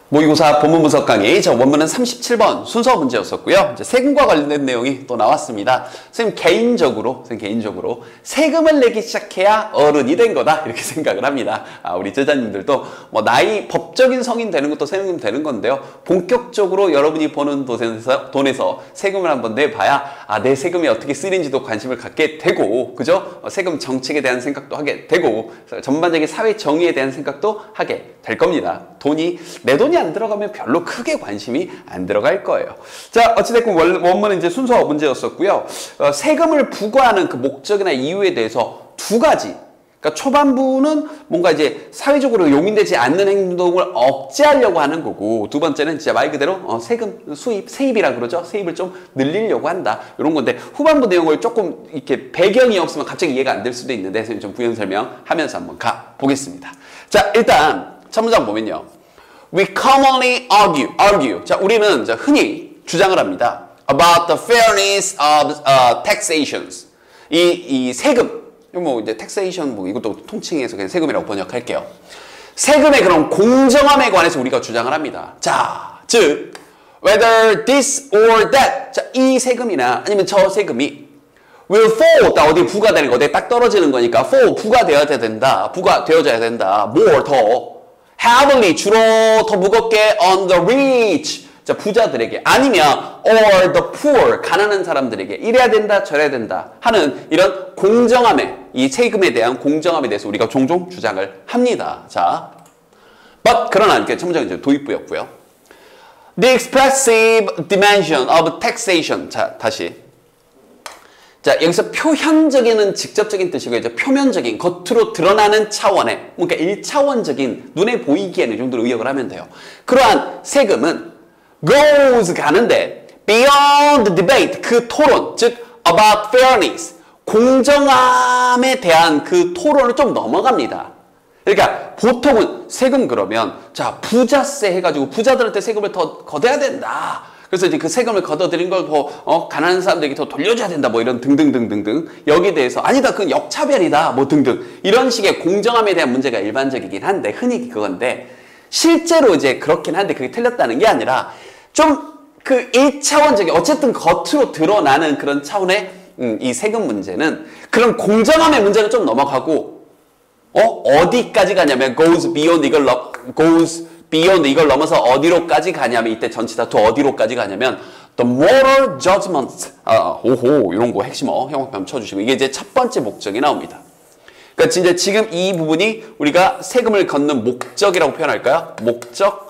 모의고사 본문 분석 강의, 원문은 37번 순서 문제였었고요. 이제 세금과 관련된 내용이 또 나왔습니다. 선생님 개인적으로 세금을 내기 시작해야 어른이 된 거다 이렇게 생각을 합니다. 우리 제자님들도 뭐 나이 법적인 성인 되는 것도 세금 되는 건데요. 본격적으로 여러분이 버는 돈에서 세금을 한번 내봐야 내 세금이 어떻게 쓰이는지도 관심을 갖게 되고, 그죠? 세금 정책에 대한 생각도 하게 되고, 전반적인 사회 정의에 대한 생각도 하게 될 겁니다. 내 돈이 안 들어가면 별로 크게 관심이 안 들어갈 거예요. 자, 어찌됐건 원문은 이제 순서 문제였었고요. 세금을 부과하는 그 목적이나 이유에 대해서 두 가지. 그러니까 초반부는 뭔가 이제 사회적으로 용인되지 않는 행동을 억제하려고 하는 거고, 두 번째는 진짜 말 그대로 세금 세입이라 그러죠. 세입을 좀 늘리려고 한다. 이런 건데, 후반부 내용을 조금 이렇게 배경이 없으면 갑자기 이해가 안 될 수도 있는데, 선생님 좀 부연 설명하면서 한번 가보겠습니다. 자, 일단 첫 문장 보면요. We commonly argue. 자, 우리는 흔히 주장을 합니다. About the fairness of taxations. 이 세금. 뭐 이제 taxation 이것도 통칭해서 그냥 세금이라고 번역할게요. 세금의 그런 공정함에 관해서 우리가 주장을 합니다. 자, 즉 whether this or that. 자, 이 세금이나 아니면 저 세금이 will fall. 딱 어디 부과되는 거, 어디에 딱 떨어지는 거니까 fall 부과되어야 된다. 부과되어져야 된다. more 더 heavily 주로 더 무겁게 on the rich. 자, 부자들에게 아니면 or the poor 가난한 사람들에게 이래야 된다 저래야 된다 하는 이런 공정함에, 이 세금에 대한 공정함에 대해서 우리가 종종 주장을 합니다. 자, but 그러나 이렇게 첫 문장은 이제 도입부였고요. The expressive dimension of taxation. 자, 다시. 자, 여기서 표현적인은 직접적인 뜻이고, 이제 표면적인, 겉으로 드러나는 차원의, 뭔가 1차원적인, 눈에 보이기에는 이 정도로 의역을 하면 돼요. 그러한 세금은 goes 가는데, beyond debate, 그 토론, 즉, about fairness, 공정함에 대한 그 토론을 좀 넘어갑니다. 그러니까 보통은 세금 그러면, 자, 부자세 해가지고 부자들한테 세금을 더 걷어야 된다. 그래서 이제 그 세금을 걷어들인 걸 더 가난한 사람들에게 더 돌려줘야 된다. 뭐 이런 등등등등등. 여기에 대해서 아니다. 그건 역차별이다. 뭐 등등. 이런 식의 공정함에 대한 문제가 일반적이긴 한데, 흔히 그건데, 실제로 이제 그렇긴 한데 그게 틀렸다는 게 아니라 좀 그 1차원적인, 어쨌든 겉으로 드러나는 그런 차원의 이 세금 문제는 그런 공정함의 문제는 좀 넘어가고, 어디까지 가냐면 goes beyond 이걸 넘어서 어디로까지 가냐면, 이때 전치 다투 어디로까지 가냐면 the moral judgment. 오호, 이런 거 핵심어 형용법 쳐주시고, 이게 이제 첫 번째 목적이 나옵니다. 그러니까 진짜 지금 이 부분이 우리가 세금을 걷는 목적이라고 표현할까요? 목적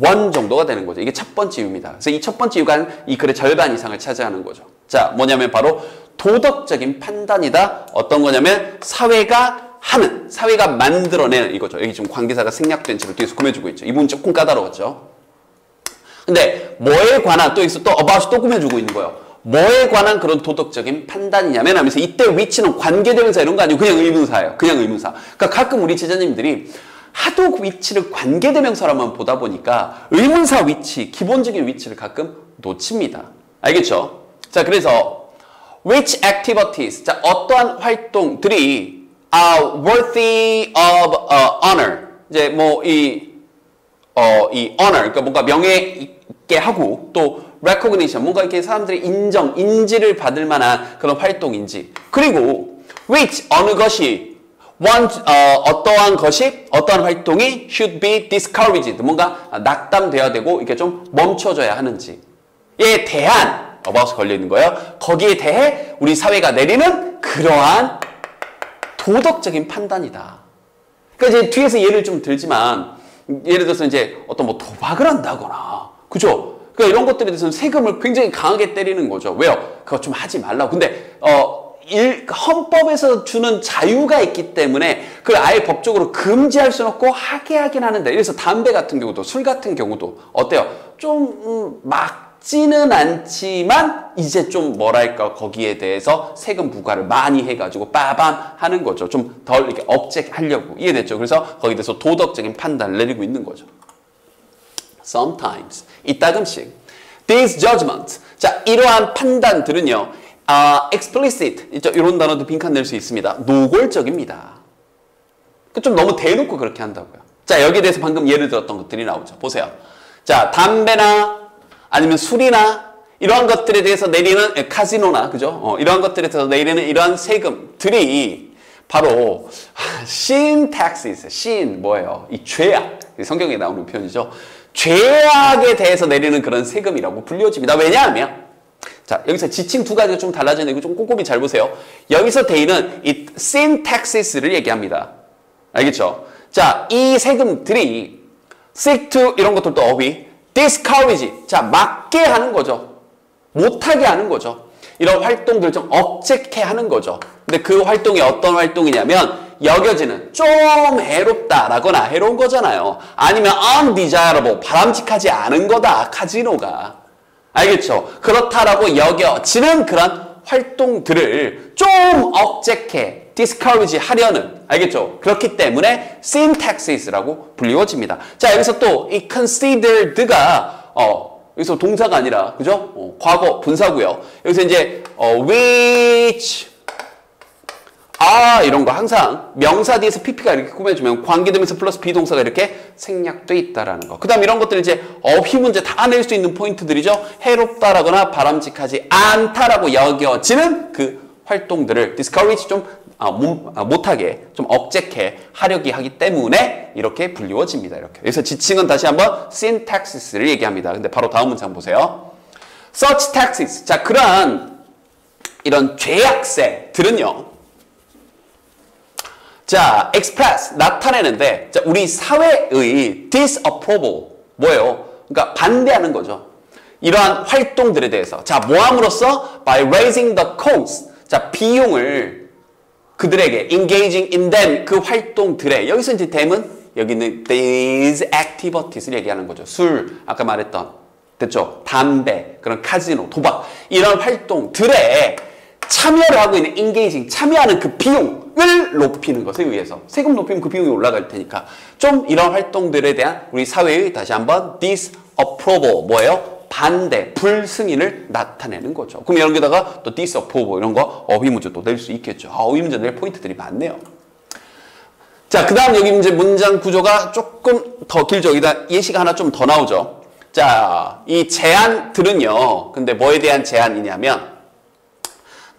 원 정도가 되는 거죠. 이게 첫 번째 이유입니다. 그래서 이 첫 번째 이유가 이 글의 절반 이상을 차지하는 거죠. 자, 뭐냐면 바로 도덕적인 판단이다. 어떤 거냐면 사회가 만들어내는 이거죠. 여기 지금 관계사가 생략된 채로 뒤에서 꾸며주고 있죠. 이 부분 조금 까다로웠죠. 근데 뭐에 관한 또 about이 또 꾸며주고 있는 거예요. 뭐에 관한 그런 도덕적인 판단이냐면 하면서, 이때 위치는 관계대명사 이런 거 아니고 그냥 의문사예요. 그냥 의문사. 그러니까 가끔 우리 제자님들이 하도 그 위치를 관계대명사로만 보다 보니까 의문사 위치, 기본적인 위치를 가끔 놓칩니다. 알겠죠? 자, 그래서 which activities. 자, 어떠한 활동들이 are worthy of honor. 이제 뭐 이 honor, 그러니까 뭔가 명예 있게 하고, 또 recognition, 뭔가 이렇게 사람들이 인지를 받을 만한 그런 활동인지. 그리고 which, 어느 것이 어떠한 활동이 should be discouraged, 뭔가 낙담돼야 되고 이게 좀 멈춰져야 하는지에 대한 about이 걸려 있는 거예요. 거기에 대해 우리 사회가 내리는 그러한 도덕적인 판단이다. 그러니까 이제 뒤에서 예를 좀 들지만, 예를 들어서 이제 어떤 뭐 도박을 한다거나, 그죠? 그러니까 이런 것들에 대해서는 세금을 굉장히 강하게 때리는 거죠. 왜요? 그거 좀 하지 말라고. 근데 헌법에서 주는 자유가 있기 때문에 그걸 아예 법적으로 금지할 수는 없고 하게 하긴 하는데, 그래서 담배 같은 경우도, 술 같은 경우도 어때요? 좀 막지는 않지만 이제 좀 뭐랄까, 거기에 대해서 세금 부과를 많이 해가지고 빠밤 하는 거죠. 좀 덜 이렇게 억제하려고. 이해됐죠? 그래서 거기에 대해서 도덕적인 판단을 내리고 있는 거죠. Sometimes, 이따금씩. These judgments. 자, 이러한 판단들은요, explicit, 이런 단어도 빈칸 낼 수 있습니다. 노골적입니다. 좀 너무 대놓고 그렇게 한다고요. 자, 여기에 대해서 방금 예를 들었던 것들이 나오죠. 보세요. 자, 담배나 아니면 술이나 이러한 것들에 대해서 내리는 카지노나 그죠? 이러한 것들에 대해서 내리는 이러한 세금들이 바로 sin taxes. sin 뭐예요? 이 죄악. 성경에 나오는 표현이죠. 죄악에 대해서 내리는 그런 세금이라고 불려집니다. 왜냐하면 자, 여기서 지칭 두 가지가 좀 달라지는데 이거 좀 꼼꼼히 잘 보세요. 여기서 대인은 이 sin taxes를 얘기합니다. 알겠죠? 자, 이 세금들이 seek to 이런 것들도 어휘 discourage. 자, 막게 하는 거죠. 못하게 하는 거죠. 이런 활동들을 좀 억제케 하는 거죠. 근데 그 활동이 어떤 활동이냐면 여겨지는 좀 해롭다라거나 해로운 거잖아요. 아니면 undesirable, 바람직하지 않은 거다. 카지노가. 알겠죠? 그렇다라고 여겨지는 그런 활동들을 좀 억제케, discourage 하려는, 알겠죠? 그렇기 때문에 sin taxes라고 불리워집니다. 자, 여기서 또 이 considered가 여기서 동사가 아니라, 그죠? 과거 분사고요. 여기서 이제 which 이런 거 항상 명사 뒤에서 pp가 이렇게 꾸며주면 관계되면서 플러스 비동사가 이렇게 생략돼 있다라는 거. 그 다음 이런 것들 이제 어휘 문제 다 낼 수 있는 포인트들이죠. 해롭다라거나 바람직하지 않다라고 여겨지는 그 활동들을 discourage 좀 못하게 좀 억제케 하려기 하기 때문에 이렇게 불리워집니다. 이렇게. 그래서 지칭은 다시 한번 sin taxes를 얘기합니다. 근데 바로 다음 문장 보세요. such taxes. 자, 그러한 이런 죄악세들은요. 자, express, 나타내는데, 자, 우리 사회의 disapproval, 뭐예요? 그러니까 반대하는 거죠. 이러한 활동들에 대해서. 자, 뭐함으로써? by raising the costs. 자, 비용을 그들에게 engaging in them, 그 활동들에. 여기서 이제 them은, 여기는 these activities를 얘기하는 거죠. 술, 아까 말했던, 됐죠? 담배, 그런 카지노, 도박. 이런 활동들에 참여를 하고 있는 engaging, 참여하는 그 비용을 높이는 것에 의해서 세금 높이면 그 비용이 올라갈 테니까 좀 이런 활동들에 대한 우리 사회의 다시 한번 disapproval, 뭐예요? 반대, 불승인을 나타내는 거죠. 그럼 이런 게다가 또 disapproval 이런 거 어휘 문제 또 낼 수 있겠죠. 어휘 문제 낼 포인트들이 많네요. 자, 그 다음 여기 이제 문장 구조가 조금 더 길죠. 여기다 예시가 하나 좀 더 나오죠. 자, 이 제한들은요. 근데 뭐에 대한 제한이냐면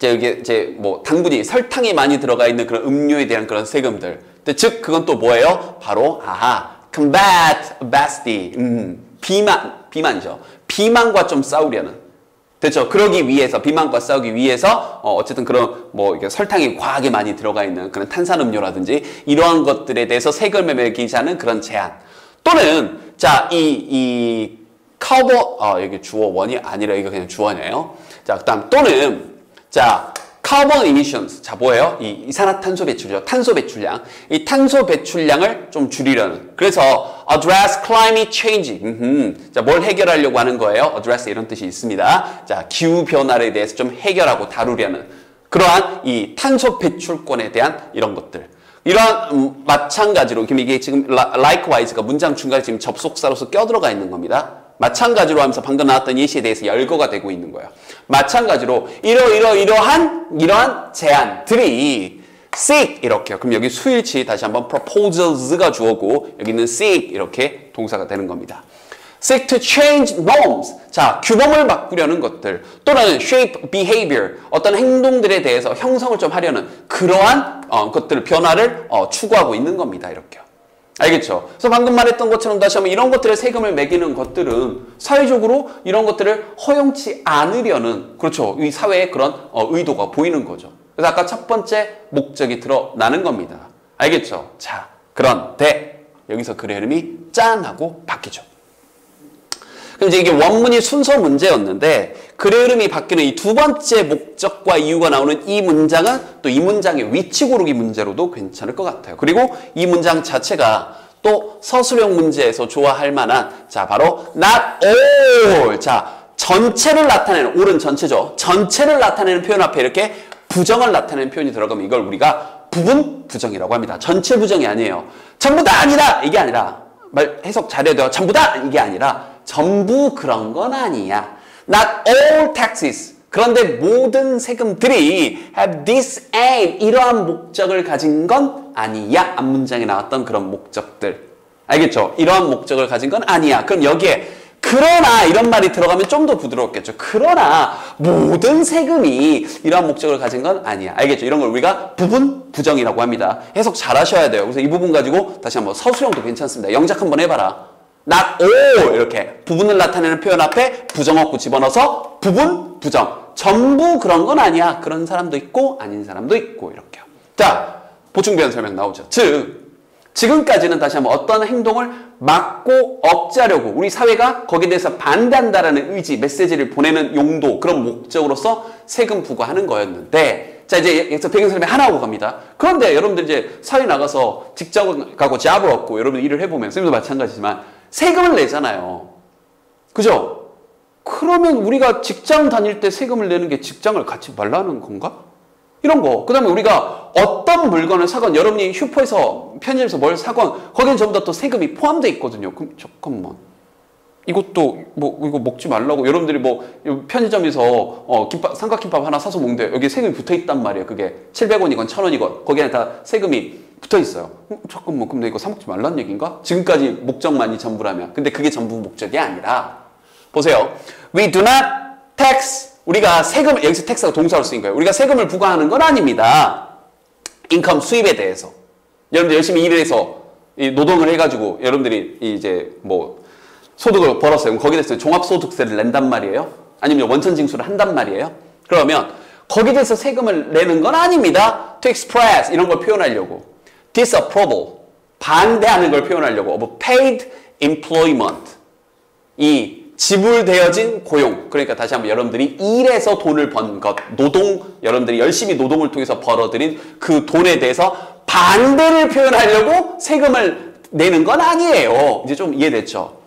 여기 이제 뭐 당분이 설탕이 많이 들어가 있는 그런 음료에 대한 그런 세금들. 즉 그건 또 뭐예요? 바로 combat obesity. 비만이죠. 비만과 좀 싸우려는. 됐죠? 그러기 위해서 비만과 싸우기 위해서 어쨌든 그런 뭐 이게 설탕이 과하게 많이 들어가 있는 그런 탄산음료라든지 이러한 것들에 대해서 세금을 매기자는 그런 제한. 또는 자, 이 여기 주어 원이 아니라 이거 그냥 주어네요. 자, 그다음 또는 자, carbon emissions. 자, 뭐예요? 이 이산화탄소 배출이죠. 탄소 배출량. 이 탄소 배출량을 좀 줄이려는. 그래서 address climate change. 자, 뭘 해결하려고 하는 거예요? address 이런 뜻이 있습니다. 자, 기후 변화에 대해서 좀 해결하고 다루려는 그러한 이 탄소 배출권에 대한 이런 것들. 이러한 마찬가지로 이게 지금 likewise가 문장 중간에 지금 접속사로서 껴들어가 있는 겁니다. 마찬가지로 하면서 방금 나왔던 예시에 대해서 열거가 되고 있는 거예요. 마찬가지로 이러한 제안들이 seek 이렇게요. 그럼 여기 수일치 다시 한번 proposals가 주어고 여기는 seek 이렇게 동사가 되는 겁니다. seek to change norms. 자, 규범을 바꾸려는 것들 또는 shape behavior. 어떤 행동들에 대해서 형성을 좀 하려는 그러한 것들 변화를 추구하고 있는 겁니다. 이렇게요. 알겠죠? 그래서 방금 말했던 것처럼 다시 한번 이런 것들에 세금을 매기는 것들은 사회적으로 이런 것들을 허용치 않으려는 그렇죠. 이 사회의 그런 의도가 보이는 거죠. 그래서 아까 첫 번째 목적이 드러나는 겁니다. 알겠죠? 자, 그런데 여기서 글의 흐름이 짠 하고 바뀌죠. 그럼 이제 이게 원문이 순서 문제였는데 글의 흐름이 바뀌는 이 두 번째 목적과 이유가 나오는 이 문장은 또 이 문장의 위치 고르기 문제로도 괜찮을 것 같아요. 그리고 이 문장 자체가 또 서술형 문제에서 좋아할 만한 자 바로 not all. 자, 전체를 나타내는 all은 전체죠. 전체를 나타내는 표현 앞에 이렇게 부정을 나타내는 표현이 들어가면 이걸 우리가 부분 부정이라고 합니다. 전체 부정이 아니에요. 전부 다 아니다 이게 아니라 말 해석 잘해야 돼요. 전부 다 이게 아니라 전부 그런 건 아니야. Not all taxes. 그런데 모든 세금들이 have this aim. 이러한 목적을 가진 건 아니야. 앞문장에 나왔던 그런 목적들. 알겠죠? 이러한 목적을 가진 건 아니야. 그럼 여기에 그러나 이런 말이 들어가면 좀 더 부드럽겠죠. 그러나 모든 세금이 이러한 목적을 가진 건 아니야. 알겠죠? 이런 걸 우리가 부분 부정이라고 합니다. 해석 잘 하셔야 돼요. 그래서 이 부분 가지고 다시 한번 서술형도 괜찮습니다. 영작 한번 해봐라. not all 이렇게 부분을 나타내는 표현 앞에 부정어구 집어넣어서 부분 부정. 전부 그런 건 아니야. 그런 사람도 있고 아닌 사람도 있고 이렇게요. 자, 보충변 설명 나오죠. 즉 지금까지는 다시 한번 어떤 행동을 막고 억제하려고 우리 사회가 거기에 대해서 반대한다라는 의지, 메시지를 보내는 용도, 그런 목적으로서 세금 부과하는 거였는데, 자, 이제 여기서 배경 설명 하나 하고 갑니다. 그런데 여러분들 이제 사회 나가서 직장 가고 잡을 얻고 여러분 일을 해보면, 선생님도 마찬가지지만 세금을 내잖아요. 그죠? 그러면 우리가 직장 다닐 때 세금을 내는 게 직장을 갖지 말라는 건가? 이런 거. 그 다음에 우리가 어떤 물건을 사건, 여러분이 슈퍼에서, 편의점에서 뭘 사건, 거기는 전부 다 또 세금이 포함되어 있거든요. 그럼 잠깐만. 이것도 이거 먹지 말라고. 여러분들이 편의점에서 김밥, 삼각김밥 하나 사서 먹는데 여기 세금이 붙어 있단 말이에요. 그게 700원이건 1000원이건 거기에 다 세금이 붙어 있어요. 잠깐만, 그럼 내가 이거 사 먹지 말라는 얘기인가? 지금까지 목적만이 전부라면. 근데 그게 전부 목적이 아니라, 보세요. We do not tax. 우리가 세금을, 여기서 텍스가 동사로 쓰인 거예요. 우리가 세금을 부과하는 건 아닙니다. 인컴 수입에 대해서. 여러분들 열심히 일해서 노동을 해가지고 여러분들이 이제 소득을 벌었어요. 그럼 거기에 대해서 종합소득세를 낸단 말이에요. 아니면 원천징수를 한단 말이에요. 그러면 거기에 대해서 세금을 내는 건 아닙니다. To express 이런 걸 표현하려고. disapproval 반대하는 걸 표현하려고. of paid employment 이 지불되어진 고용. 그러니까 다시 한번 여러분들이 일해서 돈을 번 것, 노동, 여러분들이 열심히 노동을 통해서 벌어들인 그 돈에 대해서 반대를 표현하려고 세금을 내는 건 아니에요. 이제 좀 이해됐죠?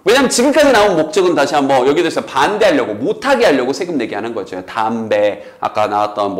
왜냐면 지금까지 나온 목적은 다시 한번 여기에 대해서 반대하려고, 못하게 하려고 세금 내게 하는 거죠. 담배, 아까 나왔던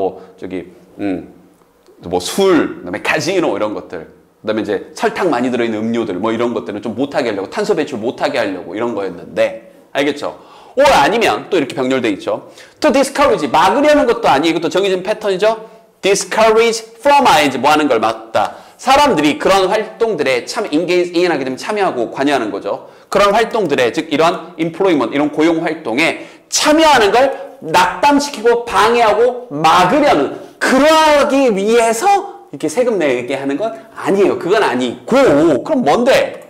술, 그다음에 카지노 이런 것들. 그다음에 이제 설탕 많이 들어있는 음료들, 이런 것들은 좀 못하게 하려고, 탄소 배출 못하게 하려고 이런 거였는데, 알겠죠? or 아니면 또 이렇게 병렬돼 있죠. to discourage 막으려는 것도 아니에요. 이것도 정해진 패턴이죠. discourage from 하는 걸 막다. 사람들이 그런 활동들에 engage in 하게 되면 참여하고 관여하는 거죠. 그런 활동들에, 즉 이러한 employment, 이런 고용 활동에 참여하는 걸 낙담시키고 방해하고 막으려는, 그러기 위해서 이렇게 세금 내게 하는 건 아니에요. 그건 아니고, 그럼 뭔데?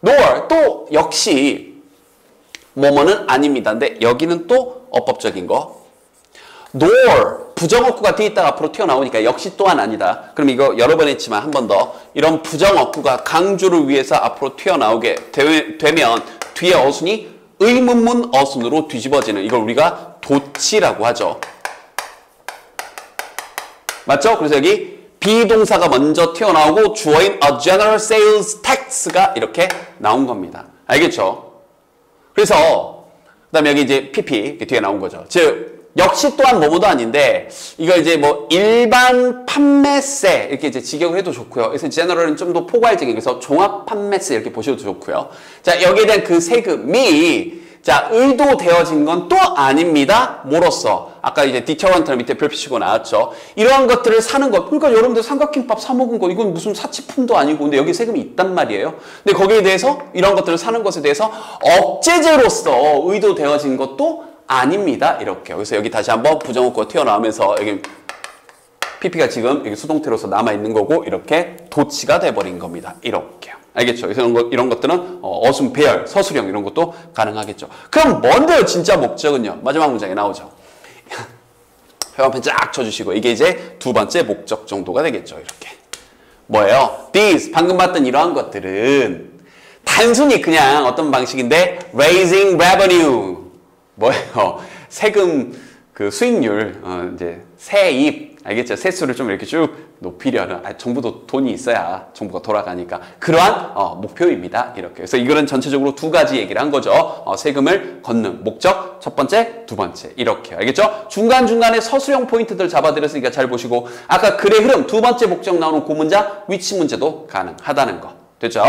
nor 또 역시 뭐뭐는 아닙니다. 근데 여기는 또 어법적인 거. nor 부정어구가 뒤에 있다가 앞으로 튀어나오니까 역시 또한 아니다. 그럼 이거 여러 번 했지만 한 번 더. 이런 부정어구가 강조를 위해서 앞으로 튀어나오게 되면 뒤에 어순이 의문문 어순으로 뒤집어지는, 이걸 우리가 도치라고 하죠. 맞죠? 그래서 여기 비동사가 먼저 튀어나오고 주어인 a general sales tax가 이렇게 나온 겁니다. 알겠죠? 그래서 그다음에 여기 이제 PP 뒤에 나온 거죠. 즉 역시 또한 뭐뭐도 아닌데, 이거 이제 일반 판매세 이렇게 이제 직역을 해도 좋고요. 그래서 general은 좀 더 포괄적인, 그래서 종합 판매세 이렇게 보셔도 좋고요. 자, 여기에 대한 그 세금이 자, 의도되어진 건 또 아닙니다. 뭐로써? 아까 이제 deterrent를 밑에 별표치고 나왔죠. 이러한 것들을 사는 것. 그러니까 여러분들 삼각김밥 사 먹은 거, 이건 무슨 사치품도 아니고, 근데 여기 세금이 있단 말이에요. 근데 거기에 대해서, 이런 것들을 사는 것에 대해서 억제제로서 의도되어진 것도 아닙니다. 이렇게. 그래서 여기 다시 한번 부정어구가 튀어나오면서 여기 PP가 지금 여기 수동태로서 남아있는 거고, 이렇게 도치가 돼버린 겁니다. 이렇게요. 알겠죠? 이런 것들은 어순, 배열, 서술형 이런 것도 가능하겠죠. 그럼 뭔데요? 진짜 목적은요? 마지막 문장에 나오죠. 회화편 쫙 쳐주시고, 이게 이제 두 번째 목적 정도가 되겠죠. 이렇게. 뭐예요? These, 방금 봤던 이러한 것들은 단순히 그냥 어떤 방식인데 raising revenue. 뭐예요? 세금 그 수익률, 이제 세입, 알겠죠? 세수를 좀 이렇게 쭉 높이려는, 정부도 돈이 있어야 정부가 돌아가니까 그러한 목표입니다. 이렇게. 그래서 이거는 전체적으로 두 가지 얘기를 한 거죠. 세금을 걷는 목적, 첫 번째, 두 번째. 이렇게. 알겠죠? 중간중간에 서술형 포인트들 잡아드렸으니까 잘 보시고, 아까 글의 흐름, 두 번째 목적 나오는 그 문장, 위치 문제도 가능하다는 거. 됐죠?